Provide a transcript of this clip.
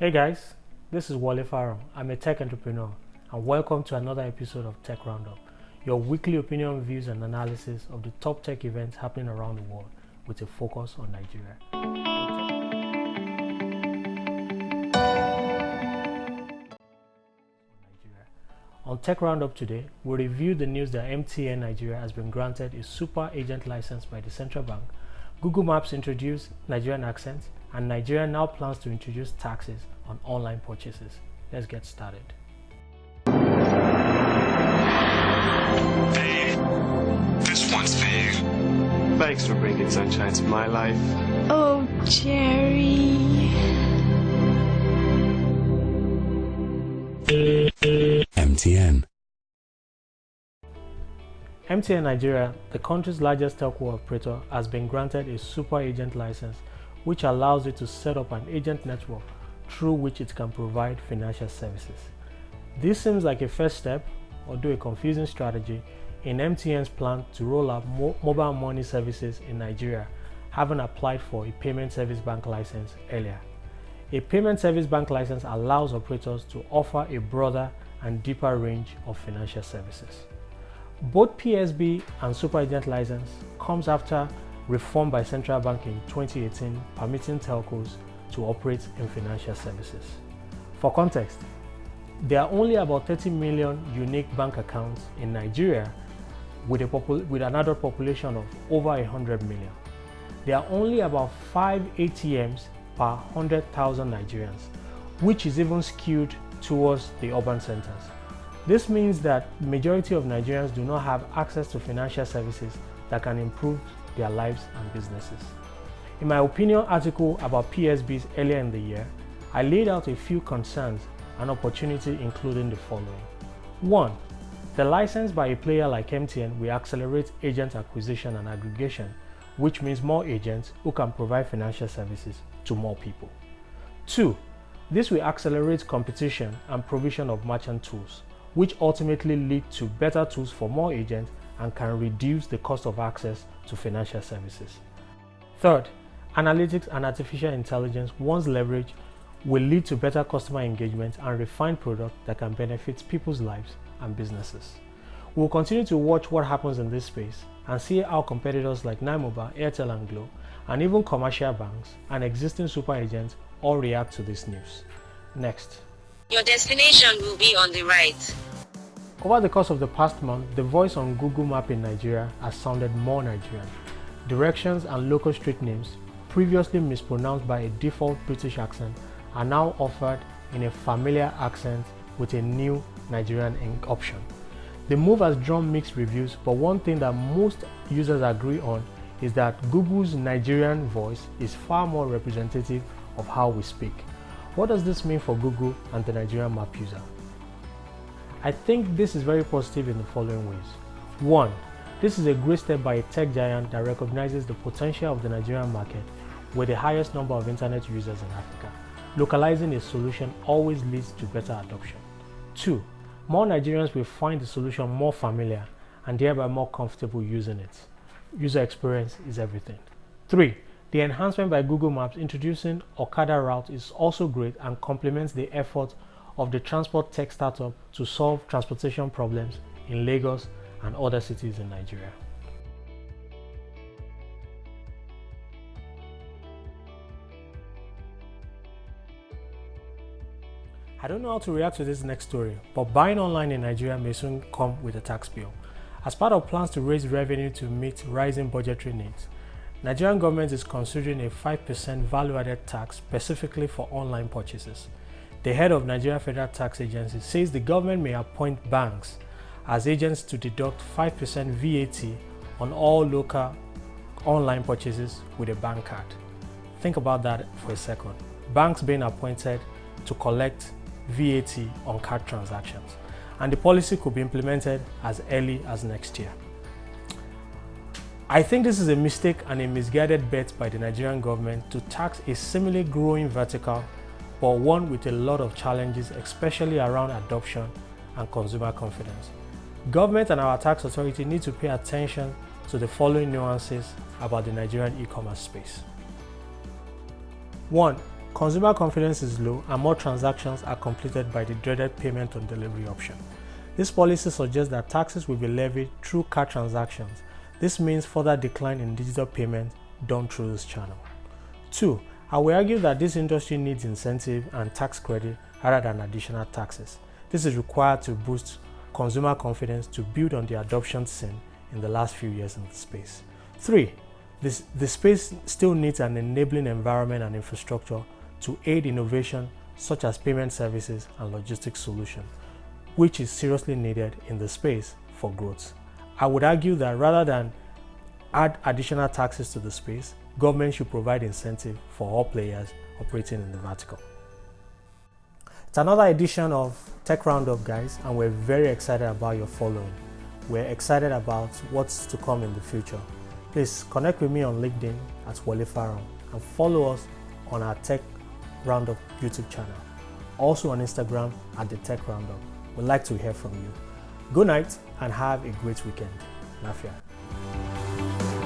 Hey guys, this is Wale Farrow. I'm a tech entrepreneur and welcome to another episode of Tech RoundUp, your weekly opinion, views and analysis of the top tech events happening around the world with a focus on Nigeria. On Tech RoundUp today, we'll review the news that MTN Nigeria has been granted a super agent license by the central bank, Google Maps introduced Nigerian accents, and Nigeria now plans to introduce taxes on online purchases. Let's get started. Babe, this one's for you. Thanks for bringing sunshine to my life. Oh, Jerry. MTN. MTN Nigeria, the country's largest telco operator, has been granted a super agent license, which allows it to set up an agent network through which it can provide financial services. This seems like a first step, although a confusing strategy, in MTN's plan to roll out mobile money services in Nigeria, having applied for a payment service bank license earlier. A payment service bank license allows operators to offer a broader and deeper range of financial services. Both PSB and super agent license comes after reform by central bank in 2018 permitting telcos to operate in financial services. For context, there are only about 30 million unique bank accounts in Nigeria with an adult population of over 100 million. There are only about 5 ATMs per 100,000 Nigerians, which is even skewed towards the urban centers. This means that the majority of Nigerians do not have access to financial services that can improve their lives and businesses. In my opinion article about PSBs earlier in the year, I laid out a few concerns and opportunities, including the following. 1. The license by a player like MTN will accelerate agent acquisition and aggregation, which means more agents who can provide financial services to more people. 2. This will accelerate competition and provision of merchant tools, which ultimately lead to better tools for more agents and can reduce the cost of access to financial services. Third, analytics and artificial intelligence, once leveraged, will lead to better customer engagement and refined products that can benefit people's lives and businesses. We will continue to watch what happens in this space and see how competitors like Nine-Mobile, Airtel and Glo, and even commercial banks and existing super agents all react to this news. Next. Your destination will be on the right. Over the course of the past month, the voice on Google Map in Nigeria has sounded more Nigerian. Directions and local street names, previously mispronounced by a default British accent, are now offered in a familiar accent with a new Nigerian option. The move has drawn mixed reviews, but one thing that most users agree on is that Google's Nigerian voice is far more representative of how we speak. What does this mean for Google and the Nigerian map user? I think this is very positive in the following ways. 1. This is a great step by a tech giant that recognizes the potential of the Nigerian market with the highest number of internet users in Africa. Localizing a solution always leads to better adoption. 2. More Nigerians will find the solution more familiar and thereby more comfortable using it. User experience is everything. 3. The enhancement by Google Maps introducing Okada route is also great and complements the effort of the transport tech startup to solve transportation problems in Lagos and other cities in Nigeria. I don't know how to react to this next story, but buying online in Nigeria may soon come with a tax bill. As part of plans to raise revenue to meet rising budgetary needs, Nigerian government is considering a 5% value-added tax specifically for online purchases. The head of Nigeria Federal Tax Agency says the government may appoint banks as agents to deduct 5% VAT on all local online purchases with a bank card. Think about that for a second. Banks being appointed to collect VAT on card transactions, and the policy could be implemented as early as next year. I think this is a mistake and a misguided bet by the Nigerian government to tax a seemingly growing vertical, but one with a lot of challenges, especially around adoption and consumer confidence. Government and our tax authority need to pay attention to the following nuances about the Nigerian e-commerce space. 1. Consumer confidence is low and more transactions are completed by the dreaded payment on delivery option. This policy suggests that taxes will be levied through card transactions. This means further decline in digital payment done through this channel. 2. I will argue that this industry needs incentive and tax credit rather than additional taxes. This is required to boost consumer confidence to build on the adoption seen in the last few years in the space. 3. The space still needs an enabling environment and infrastructure to aid innovation such as payment services and logistics solutions, which is seriously needed in the space for growth. I would argue that rather than add additional taxes to the space, government should provide incentive for all players operating in the vertical. It's another edition of Tech Roundup, guys, and we're very excited about your following. We're excited about what's to come in the future. Please connect with me on LinkedIn at Wale Farron and follow us on our Tech Roundup YouTube channel. Also on Instagram at the Tech Roundup. We'd like to hear from you. Good night and have a great weekend. Lafia.